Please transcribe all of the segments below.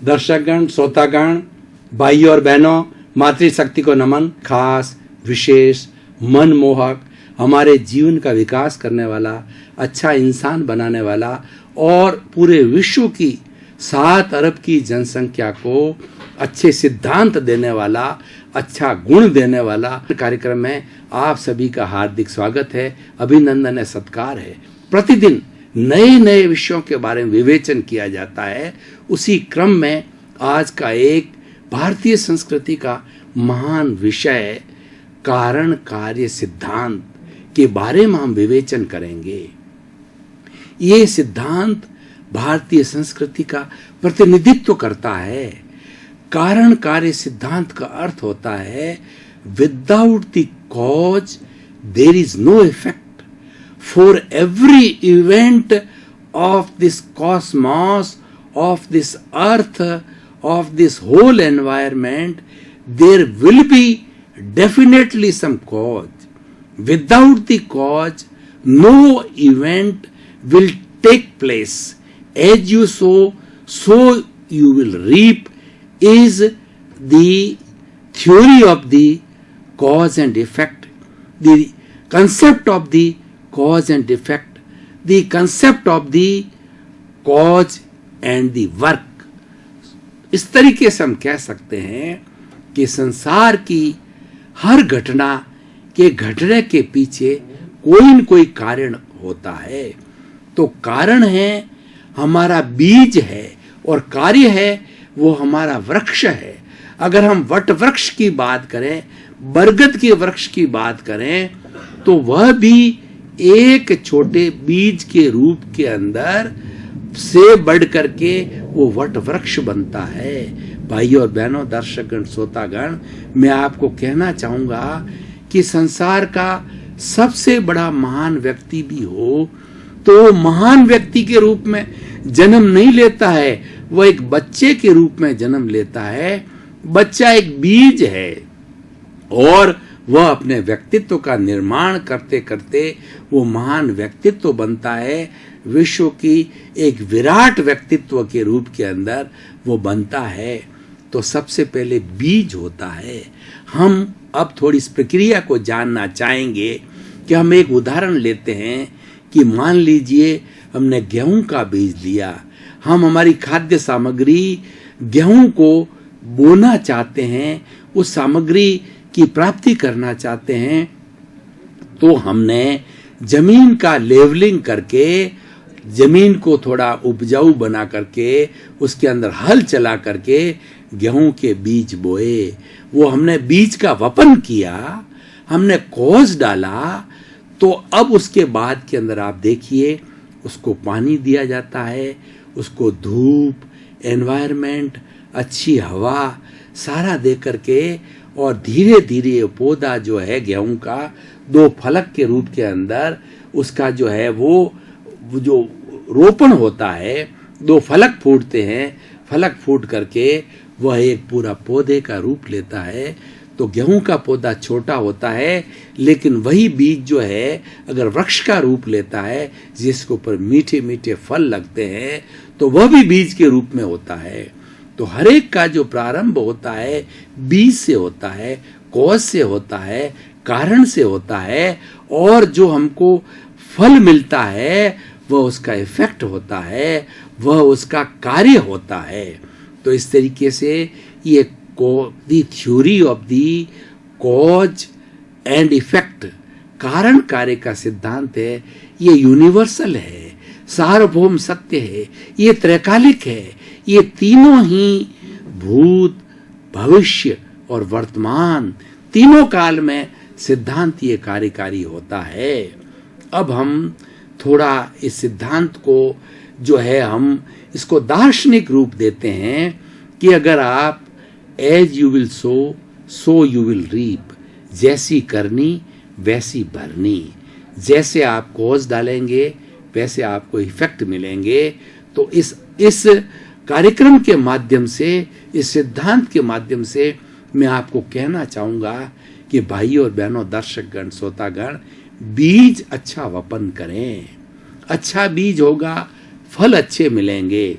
दर्शकगण, श्रोतागण, भाई और बहनों, मातृशक्ति को नमन। खास, विशेष, मनमोहक, हमारे जीवन का विकास करने वाला, अच्छा इंसान बनाने वाला और पूरे विश्व की 7 अरब की जनसंख्या को अच्छे सिद्धांत देने वाला, अच्छा गुण देने वाला कार्यक्रम में आप सभी का हार्दिक स्वागत है, अभिनंदन है, सत्कार है। प्रतिदिन नए नए विषयों के बारे में विवेचन किया जाता है। उसी क्रम में आज का एक भारतीय संस्कृति का महान विषय कारण कार्य सिद्धांत के बारे में हम विवेचन करेंगे। ये सिद्धांत भारतीय संस्कृति का प्रतिनिधित्व करता है। कारण कार्य सिद्धांत का अर्थ होता है without the cause there is no effect. For every event of this cosmos, of this earth, of this whole environment, there will be definitely some cause. Without the cause, no event will take place. As you sow, so you will reap is the theory of the cause and effect, the concept of the cause and effect, the concept of the cause and the work। इस तरीके से हम कह सकते हैं कि संसार की हर घटना के घटने के पीछे कोई न कोई कारण होता है। तो कारण है हमारा बीज है और कार्य है वो हमारा वृक्ष है। अगर हम वट वृक्ष की बात करें, बरगद के वृक्ष की बात करें, तो वह भी एक छोटे बीज के रूप के अंदर से बढ़ करके वो वट वृक्ष बनता है। भाई और बहनों, दर्शकगण, श्रोतागण, मैं आपको कहना चाहूंगा कि संसार का सबसे बड़ा महान व्यक्ति भी हो तो महान व्यक्ति के रूप में जन्म नहीं लेता है, वो एक बच्चे के रूप में जन्म लेता है। बच्चा एक बीज है और वह अपने व्यक्तित्व का निर्माण करते करते वो महान व्यक्तित्व बनता है। विश्व की एक विराट व्यक्तित्व के रूप के अंदर वो बनता है। तो सबसे पहले बीज होता है। हम अब थोड़ी इस प्रक्रिया को जानना चाहेंगे कि हम एक उदाहरण लेते हैं कि मान लीजिए हमने गेहूं का बीज लिया। हम हमारी खाद्य सामग्री गेहूं को बोना चाहते हैं, उस सामग्री की प्राप्ति करना चाहते हैं, तो हमने जमीन का लेवलिंग करके, जमीन को थोड़ा उपजाऊ बना करके, उसके अंदर हल चला करके गेहूं के बीज बोए। वो हमने बीज का वपन किया, हमने कोस डाला। तो अब उसके बाद के अंदर आप देखिए उसको पानी दिया जाता है, उसको धूप, एनवायरनमेंट, अच्छी हवा सारा दे करके, और धीरे धीरे ये पौधा जो है गेहूं का 2 फलक के रूप के अंदर उसका जो है वो जो रोपण होता है, 2 फलक फूटते हैं। फलक फूट करके वह एक पूरा पौधे का रूप लेता है। तो गेहूं का पौधा छोटा होता है, लेकिन वही बीज जो है अगर वृक्ष का रूप लेता है जिसके ऊपर मीठे मीठे फल लगते हैं, तो वह भी बीज के रूप में होता है। तो हर एक का जो प्रारंभ होता है बीज से होता है, कॉज से होता है, कारण से होता है, और जो हमको फल मिलता है वह उसका इफेक्ट होता है, वह उसका कार्य होता है। तो इस तरीके से ये the theory of the cause and effect, कारण कार्य का सिद्धांत है, ये यूनिवर्सल है, सार्वभौम सत्य है, ये त्रैकालिक है। ये तीनों ही भूत, भविष्य और वर्तमान, तीनों काल में सिद्धांत ये कार्यकारी होता है। अब हम थोड़ा इस सिद्धांत को जो है हम इसको दार्शनिक रूप देते हैं कि अगर आप as you will sow so you will reap, जैसी करनी वैसी भरनी, जैसे आप कॉज डालेंगे वैसे आपको इफेक्ट मिलेंगे। तो इस कार्यक्रम के माध्यम से, इस सिद्धांत के माध्यम से मैं आपको कहना चाहूंगा कि भाई और बहनों, दर्शकगण, श्रोतागण, बीज अच्छा वपन करें। अच्छा बीज होगा, फल अच्छे मिलेंगे।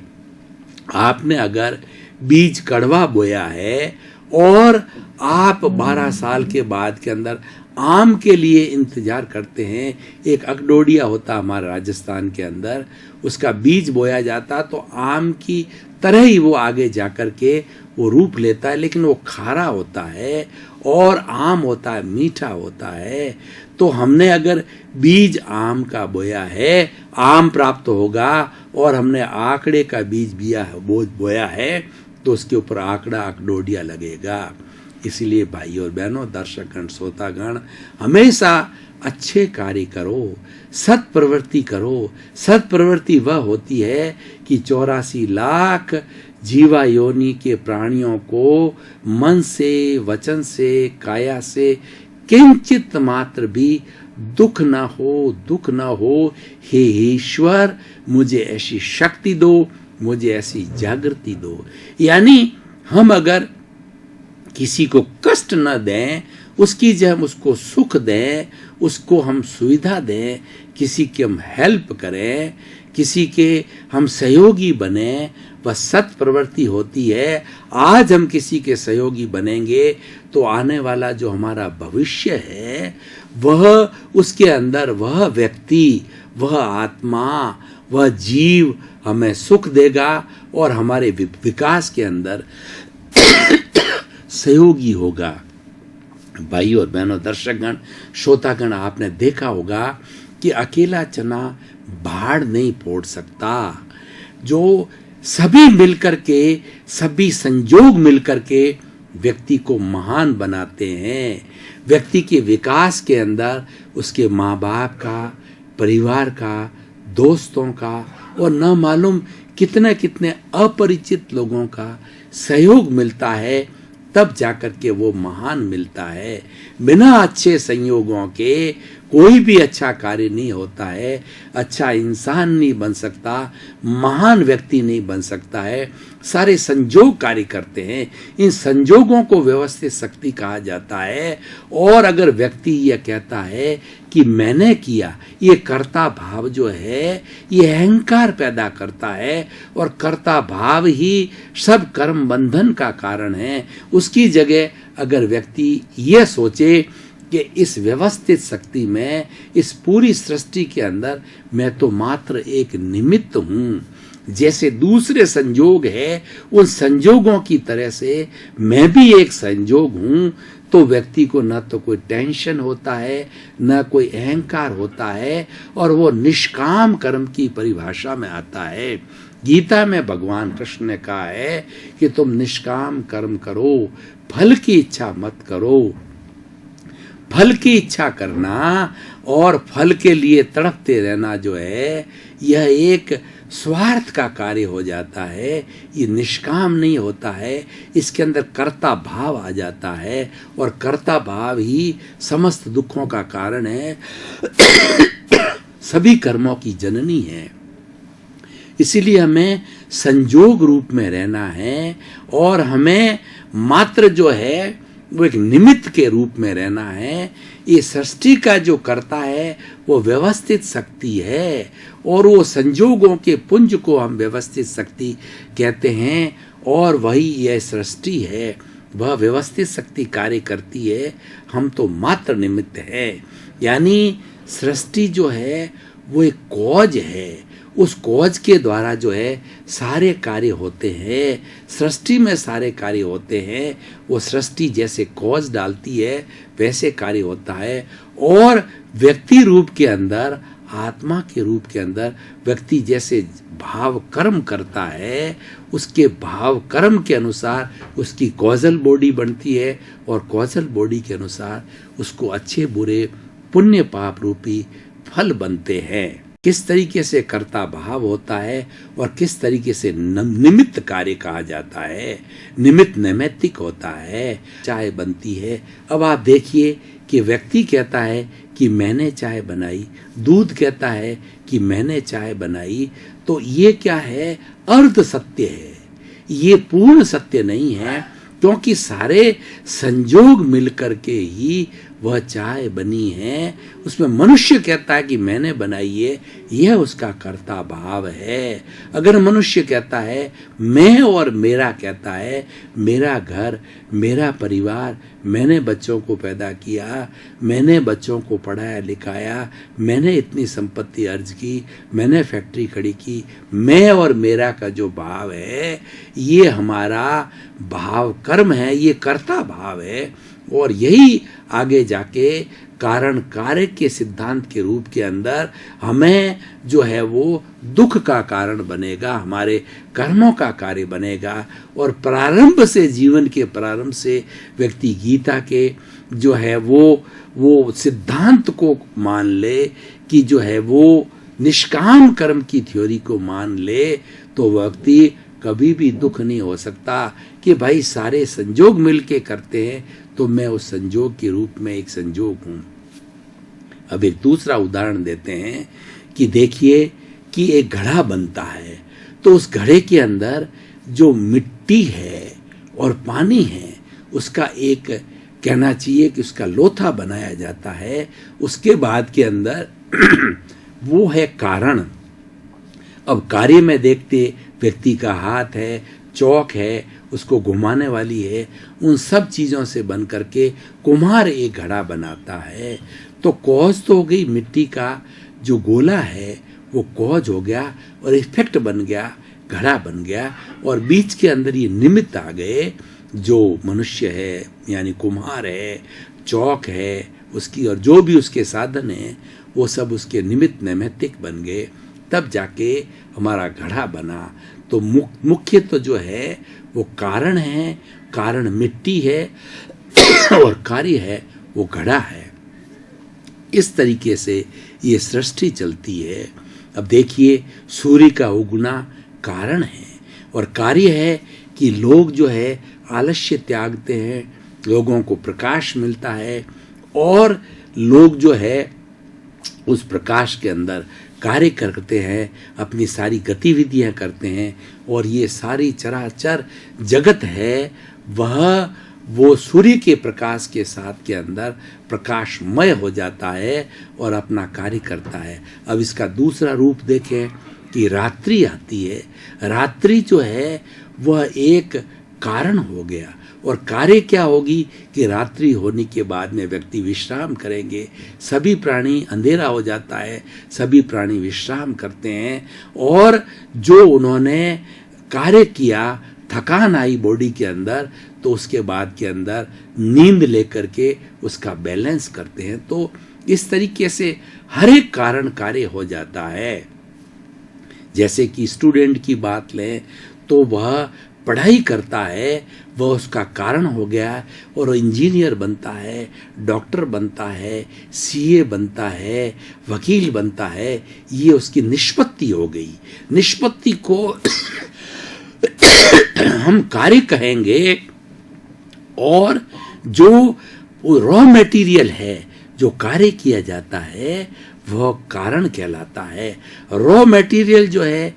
आपने अगर बीज कड़वा बोया है और आप 12 साल के बाद के अंदर आम के लिए इंतजार करते हैं। एक अकडोडिया होता हमारे राजस्थान के अंदर, उसका बीज बोया जाता तो आम की तरह ही वो आगे जाकर के वो रूप लेता है, लेकिन वो खारा होता है और आम होता है, मीठा होता है। तो हमने अगर बीज आम का बोया है, आम प्राप्त होगा, और हमने आंकड़े का बीज बोया है तो उसके ऊपर आंकड़ा अकडोडिया लगेगा। इसलिए भाई और बहनों, दर्शकगण, श्रोतागण, हमेशा अच्छे कार्य करो, सत प्रवृत्ति करो। सत प्रवृत्ति वह होती है कि 84 लाख जीवा योनि के प्राणियों को मन से, वचन से, काया से किंचित मात्र भी दुख न हो। हे ईश्वर, मुझे ऐसी शक्ति दो, मुझे ऐसी जागृति दो। यानी हम अगर किसी को कष्ट न दें, उसकी जब हम उसको सुख दें, उसको हम सुविधा दें, किसी की हम हेल्प करें, किसी के हम सहयोगी बने, वह सत प्रवृत्ति होती है। आज हम किसी के सहयोगी बनेंगे तो आने वाला जो हमारा भविष्य है, वह उसके अंदर वह व्यक्ति, वह आत्मा, वह जीव हमें सुख देगा और हमारे विकास के अंदर सहयोगी होगा। भाई और बहनों, दर्शकगण, श्रोतागण, आपने देखा होगा कि अकेला चना भाड़ नहीं फोड़ सकता। जो सभी मिलकर के, सभी संयोग मिलकर के व्यक्ति को महान बनाते हैं। व्यक्ति के विकास के अंदर उसके माँ बाप का, परिवार का, दोस्तों का और न मालूम कितने कितने अपरिचित लोगों का सहयोग मिलता है, तब जाकर के वो महान मिलता है। बिना अच्छे संयोगों के कोई भी अच्छा कार्य नहीं होता है। अच्छा इंसान नहीं बन सकता, महान व्यक्ति नहीं बन सकता है। सारे संयोग कार्य करते हैं। इन संयोगों को व्यवस्थित शक्ति कहा जाता है। और अगर व्यक्ति यह कहता है कि मैंने किया, ये कर्ता भाव जो है ये अहंकार पैदा करता है, और कर्ता भाव ही सब कर्म बंधन का कारण है। उसकी जगह अगर व्यक्ति यह सोचे कि इस व्यवस्थित शक्ति में, इस पूरी सृष्टि के अंदर मैं तो मात्र एक निमित्त हूँ, जैसे दूसरे संयोग है उन संयोगों की तरह से मैं भी एक संयोग हूँ, तो व्यक्ति को न तो कोई टेंशन होता है, न कोई अहंकार होता है, और वो निष्काम कर्म की परिभाषा में आता है। गीता में भगवान कृष्ण ने कहा है कि तुम निष्काम कर्म करो, फल की इच्छा मत करो। फल की इच्छा करना और फल के लिए तड़पते रहना जो है, यह एक स्वार्थ का कार्य हो जाता है। ये निष्काम नहीं होता है। इसके अंदर कर्ता भाव आ जाता है, और कर्ता भाव ही समस्त दुखों का कारण है, सभी कर्मों की जननी है। इसीलिए हमें संयोग रूप में रहना है, और हमें मात्र जो है वो एक निमित्त के रूप में रहना है। ये सृष्टि का जो करता है वो व्यवस्थित शक्ति है, और वो संयोगों के पुंज को हम व्यवस्थित शक्ति कहते हैं, और वही यह सृष्टि है। वह व्यवस्थित शक्ति कार्य करती है, हम तो मात्र निमित्त है। यानी सृष्टि जो है वो एक कॉज है, उस कॉज के द्वारा जो है सारे कार्य होते हैं। सृष्टि में सारे कार्य होते हैं। वो सृष्टि जैसे कॉज डालती है वैसे कार्य होता है। और व्यक्ति रूप के अंदर, आत्मा के रूप के अंदर व्यक्ति जैसे भाव कर्म करता है, उसके भाव कर्म के अनुसार उसकी कॉजल बॉडी बनती है, और कॉजल बॉडी के अनुसार उसको अच्छे बुरे पुण्य पाप रूपी फल बनते हैं। किस तरीके से कर्ता भाव होता है और किस तरीके से निमित्त कार्य कहा जाता है। निमित्त नैमित्तिक होता है, चाय बनती है। अब आप देखिए कि व्यक्ति कहता है कि मैंने चाय बनाई, दूध कहता है कि मैंने चाय बनाई, तो ये क्या है? अर्ध सत्य है, ये पूर्ण सत्य नहीं है, क्योंकि सारे संयोग मिलकर के ही वह चाय बनी है, उसमें मनुष्य कहता है कि मैंने बनाई है, यह उसका कर्ता भाव है। अगर मनुष्य कहता है मैं और मेरा, कहता है मेरा घर, मेरा परिवार, मैंने बच्चों को पैदा किया, मैंने बच्चों को पढ़ाया लिखाया, मैंने इतनी संपत्ति अर्ज की, मैंने फैक्ट्री खड़ी की, मैं और मेरा का जो भाव है ये हमारा भाव कर्म है, ये कर्ता भाव है। और यही आगे जाके कारण कार्य के सिद्धांत के रूप के अंदर हमें जो है वो दुख का कारण बनेगा, हमारे कर्मों का कार्य बनेगा। और प्रारंभ से, जीवन के प्रारंभ से व्यक्ति गीता के जो है वो सिद्धांत को मान ले कि जो है वो निष्काम कर्म की थ्योरी को मान ले, तो व्यक्ति कभी भी दुख नहीं हो सकता कि भाई सारे संजोग मिलके करते हैं तो मैं उस संजोग के रूप में एक संजोग हूं। अब एक दूसरा उदाहरण देते हैं कि देखिए कि एक घड़ा बनता है, तो उस घड़े के अंदर जो मिट्टी है और पानी है उसका एक कहना चाहिए कि उसका लोथा बनाया जाता है। उसके बाद के अंदर वो है कारण। अब कार्य में देखते व्यक्ति का हाथ है, चौक है, उसको घुमाने वाली है, उन सब चीजों से बन करके कुम्हार एक घड़ा बनाता है। तो कौज तो हो गई, मिट्टी का जो गोला है वो कौज हो गया और इफेक्ट बन गया, घड़ा बन गया। और बीच के अंदर ये निमित्त आ गए, जो मनुष्य है यानी कुम्हार है, चौक है उसकी, और जो भी उसके साधन है वो सब उसके निमित्त नैमित्तिक बन गए, तब जाके हमारा घड़ा बना। तो मुख्य तो जो है वो कारण है, कारण मिट्टी है और कार्य है वो घड़ा है। इस तरीके से ये सृष्टि चलती है। अब देखिए सूर्य का उगना कारण है और कार्य है कि लोग जो है आलस्य त्यागते हैं, लोगों को प्रकाश मिलता है और लोग जो है उस प्रकाश के अंदर कार्य करते हैं, अपनी सारी गतिविधियां करते हैं और ये सारी चराचर जगत है वो सूर्य के प्रकाश के साथ के अंदर प्रकाशमय हो जाता है और अपना कार्य करता है। अब इसका दूसरा रूप देखें कि रात्रि आती है। रात्रि जो है वह एक कारण हो गया और कार्य क्या होगी कि रात्रि होने के बाद में व्यक्ति विश्राम करेंगे। सभी प्राणी, अंधेरा हो जाता है, सभी प्राणी विश्राम करते हैं और जो उन्होंने कार्य किया, थकान आई बॉडी के अंदर, तो उसके बाद के अंदर नींद लेकर के उसका बैलेंस करते हैं। तो इस तरीके से हर एक कारण कार्य हो जाता है। जैसे कि स्टूडेंट की बात लें तो वह पढ़ाई करता है, वह उसका कारण हो गया और इंजीनियर बनता है, डॉक्टर बनता है, सीए बनता है, वकील बनता है, ये उसकी निष्पत्ति हो गई। निष्पत्ति को हम कार्य कहेंगे और जो रॉ मटेरियल है जो कार्य किया जाता है वह कारण कहलाता है। रॉ मटेरियल जो है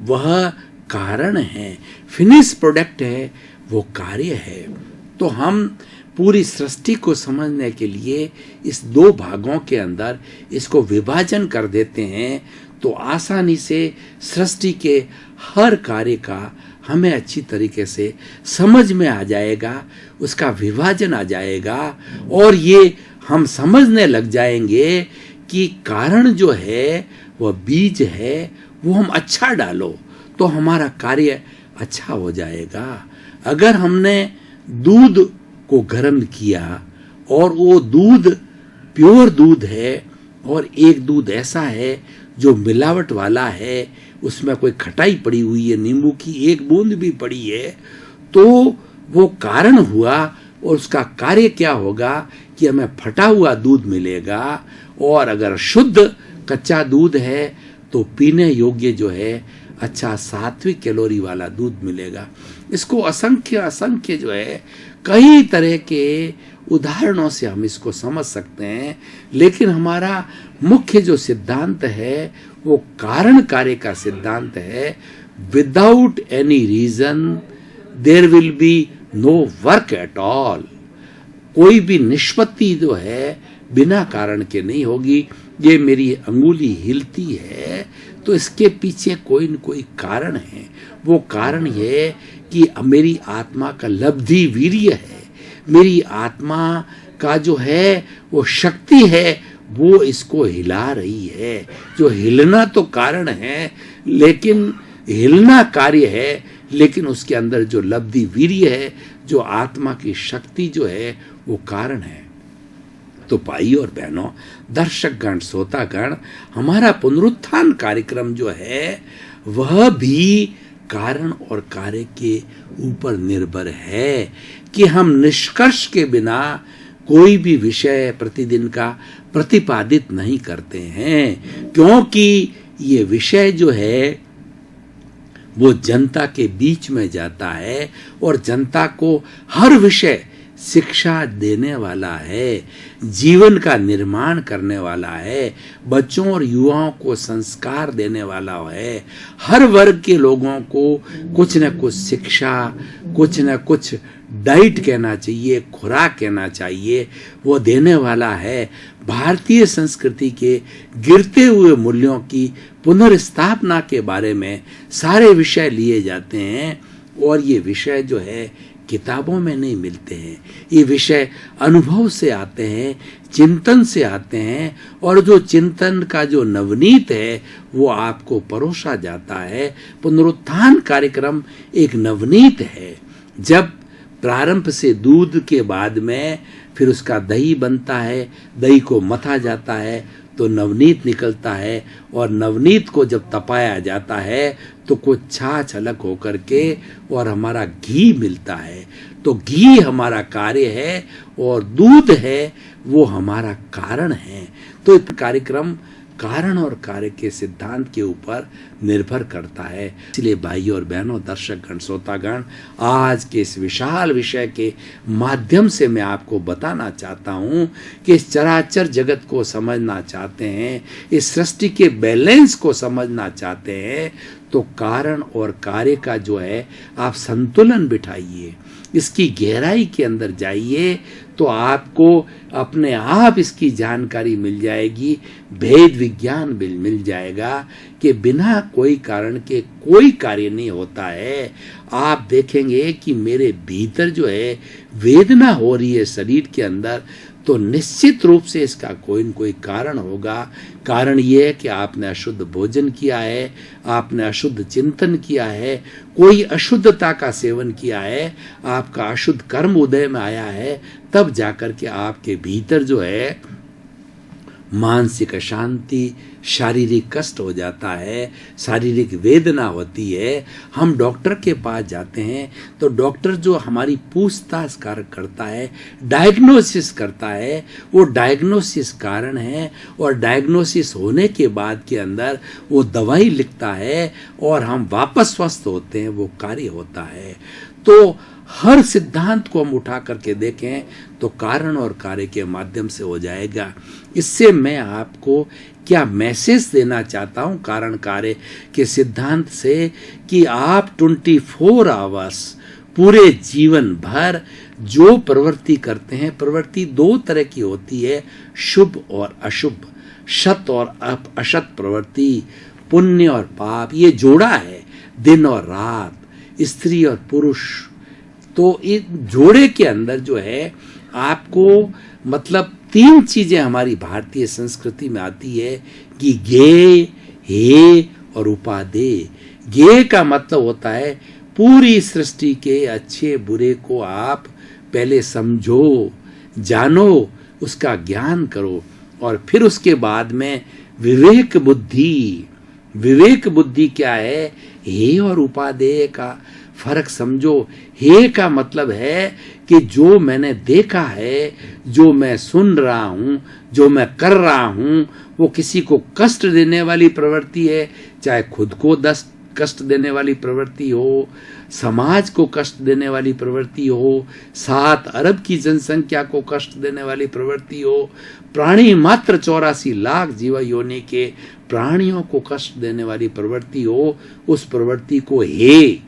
वह कारण है, फिनिश प्रोडक्ट है वो कार्य है। तो हम पूरी सृष्टि को समझने के लिए इस दो भागों के अंदर इसको विभाजन कर देते हैं तो आसानी से सृष्टि के हर कार्य का हमें अच्छी तरीके से समझ में आ जाएगा, उसका विभाजन आ जाएगा और ये हम समझने लग जाएंगे कि कारण जो है वह बीज है, वो हम अच्छा डालो तो हमारा कार्य अच्छा हो जाएगा। अगर हमने दूध को गर्म किया और वो दूध प्योर दूध है और एक दूध ऐसा है जो मिलावट वाला है, उसमें कोई खटाई पड़ी हुई है, नींबू की एक बूंद भी पड़ी है, तो वो कारण हुआ और उसका कार्य क्या होगा कि हमें फटा हुआ दूध मिलेगा। और अगर शुद्ध कच्चा दूध है तो पीने योग्य जो है अच्छा सात्विक कैलोरी वाला दूध मिलेगा। इसको असंख्य जो है कई तरह के उदाहरणों से हम इसको समझ सकते हैं, लेकिन हमारा मुख्य जो सिद्धांत है वो कारण कार्य का सिद्धांत है। Without any reason there will be no work at all. कोई भी निष्पत्ति जो है बिना कारण के नहीं होगी। ये मेरी अंगुली हिलती है तो इसके पीछे कोई न कोई कारण है। वो कारण ये कि मेरी आत्मा का लब्धि वीर्य है, मेरी आत्मा का जो है वो शक्ति है, वो इसको हिला रही है। जो हिलना तो कारण है, लेकिन हिलना कार्य है, लेकिन उसके अंदर जो लब्धि वीर्य है, जो आत्मा की शक्ति जो है, वो कारण है। तो भाई और बहनों, दर्शकगण, श्रोतागण, हमारा पुनरुत्थान कार्यक्रम जो है वह भी कारण और कार्य के ऊपर निर्भर है कि हम निष्कर्ष के बिना कोई भी विषय प्रतिदिन का प्रतिपादित नहीं करते हैं, क्योंकि ये विषय जो है वो जनता के बीच में जाता है और जनता को हर विषय शिक्षा देने वाला है, जीवन का निर्माण करने वाला है, बच्चों और युवाओं को संस्कार देने वाला है। हर वर्ग के लोगों को कुछ न कुछ शिक्षा, कुछ न कुछ डाइट कहना चाहिए, खुराक कहना चाहिए, वो देने वाला है। भारतीय संस्कृति के गिरते हुए मूल्यों की पुनर्स्थापना के बारे में सारे विषय लिए जाते हैं और ये विषय जो है किताबों में नहीं मिलते हैं। ये विषय अनुभव से आते हैं, चिंतन से आते हैं, और जो चिंतन का जो नवनीत है वो आपको परोसा जाता है। पुनरुत्थान कार्यक्रम एक नवनीत है। जब प्रारंभ से दूध के बाद में फिर उसका दही बनता है, दही को मथा जाता है तो नवनीत निकलता है, और नवनीत को जब तपाया जाता है तो कुछ छाछ अलग होकर के और हमारा घी मिलता है। तो घी हमारा कार्य है और दूध है वो हमारा कारण है। तो इस कार्यक्रम कारण और कार्य के सिद्धांत के ऊपर निर्भर करता है। इसलिए भाई और बहनों, दर्शकगण, श्रोतागण, आज के इस विशाल विषय के माध्यम से मैं आपको बताना चाहता हूँ कि इस चराचर जगत को समझना चाहते हैं, इस सृष्टि के बैलेंस को समझना चाहते हैं, तो कारण और कार्य का जो है आप संतुलन बिठाइए, इसकी गहराई के अंदर जाइए, तो आपको अपने आप इसकी जानकारी मिल जाएगी, भेद विज्ञान मिल जाएगा कि बिना कोई कारण के कोई कार्य नहीं होता है। आप देखेंगे कि मेरे भीतर जो है वेदना हो रही है शरीर के अंदर, तो निश्चित रूप से इसका कोई न कोई कारण होगा। कारण ये है कि आपने अशुद्ध भोजन किया है, आपने अशुद्ध चिंतन किया है, कोई अशुद्धता का सेवन किया है, आपका अशुद्ध कर्म उदय में आया है, तब जाकर के आपके भीतर जो है मानसिक अशांति, शारीरिक कष्ट हो जाता है, शारीरिक वेदना होती है। हम डॉक्टर के पास जाते हैं तो डॉक्टर जो हमारी पूछताछ करता है, डायग्नोसिस करता है, वो डायग्नोसिस कारण है, और डायग्नोसिस होने के बाद के अंदर वो दवाई लिखता है और हम वापस स्वस्थ होते हैं, वो कार्य होता है। तो हर सिद्धांत को हम उठा करके देखें तो कारण और कार्य के माध्यम से हो जाएगा। इससे मैं आपको क्या मैसेज देना चाहता हूं कारण कार्य के सिद्धांत से, कि आप 24 आवर्स पूरे जीवन भर जो प्रवृत्ति करते हैं, प्रवृत्ति दो तरह की होती है, शुभ और अशुभ, सत और असत प्रवृत्ति, पुण्य और पाप, ये जोड़ा है, दिन और रात, स्त्री और पुरुष। तो इस जोड़े के अंदर जो है आपको मतलब 3 चीजें हमारी भारतीय संस्कृति में आती है कि गे, हे और उपादेय। गे का मतलब होता है पूरी सृष्टि के अच्छे बुरे को आप पहले समझो, जानो, उसका ज्ञान करो, और फिर उसके बाद में विवेक बुद्धि। विवेक बुद्धि क्या है? हे और उपादेय का फर्क समझो। हे का मतलब है कि जो मैंने देखा है, जो मैं सुन रहा हूं, जो मैं कर रहा हूं, वो किसी को कष्ट देने वाली प्रवृत्ति है, चाहे खुद को कष्ट देने वाली प्रवृत्ति हो, समाज को कष्ट देने वाली प्रवृत्ति हो, 7 अरब की जनसंख्या को कष्ट देने वाली प्रवृत्ति हो, प्राणी मात्र 84 लाख जीव योनि के प्राणियों को कष्ट देने वाली प्रवृत्ति हो, उस प्रवृत्ति को हे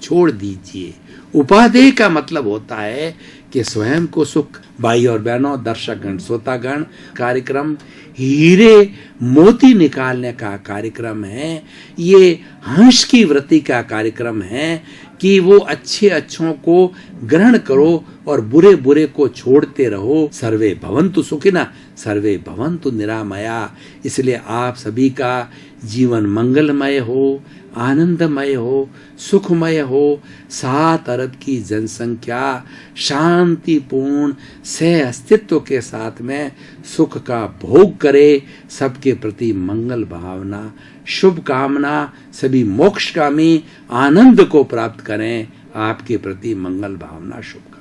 छोड़ दीजिए। उपादेय का मतलब होता है कि स्वयं को सुख। भाई और बहनों, दर्शकगण, श्रोतागण, कार्यक्रम हीरे मोती निकालने का कार्यक्रम है। ये हंस की वृत्ति का कार्यक्रम है कि वो अच्छे अच्छों को ग्रहण करो और बुरे बुरे को छोड़ते रहो। सर्वे भवन्तु सुखिनः, सर्वे भवन्तु निरामया। इसलिए आप सभी का जीवन मंगलमय हो, आनंदमय हो, सुखमय हो। 7 अरब की जनसंख्या शांतिपूर्ण सह अस्तित्व के साथ में सुख का भोग करे। सबके प्रति मंगल भावना, शुभ कामना। सभी मोक्षगामी आनंद को प्राप्त करें। आपके प्रति मंगल भावना, शुभ कामना।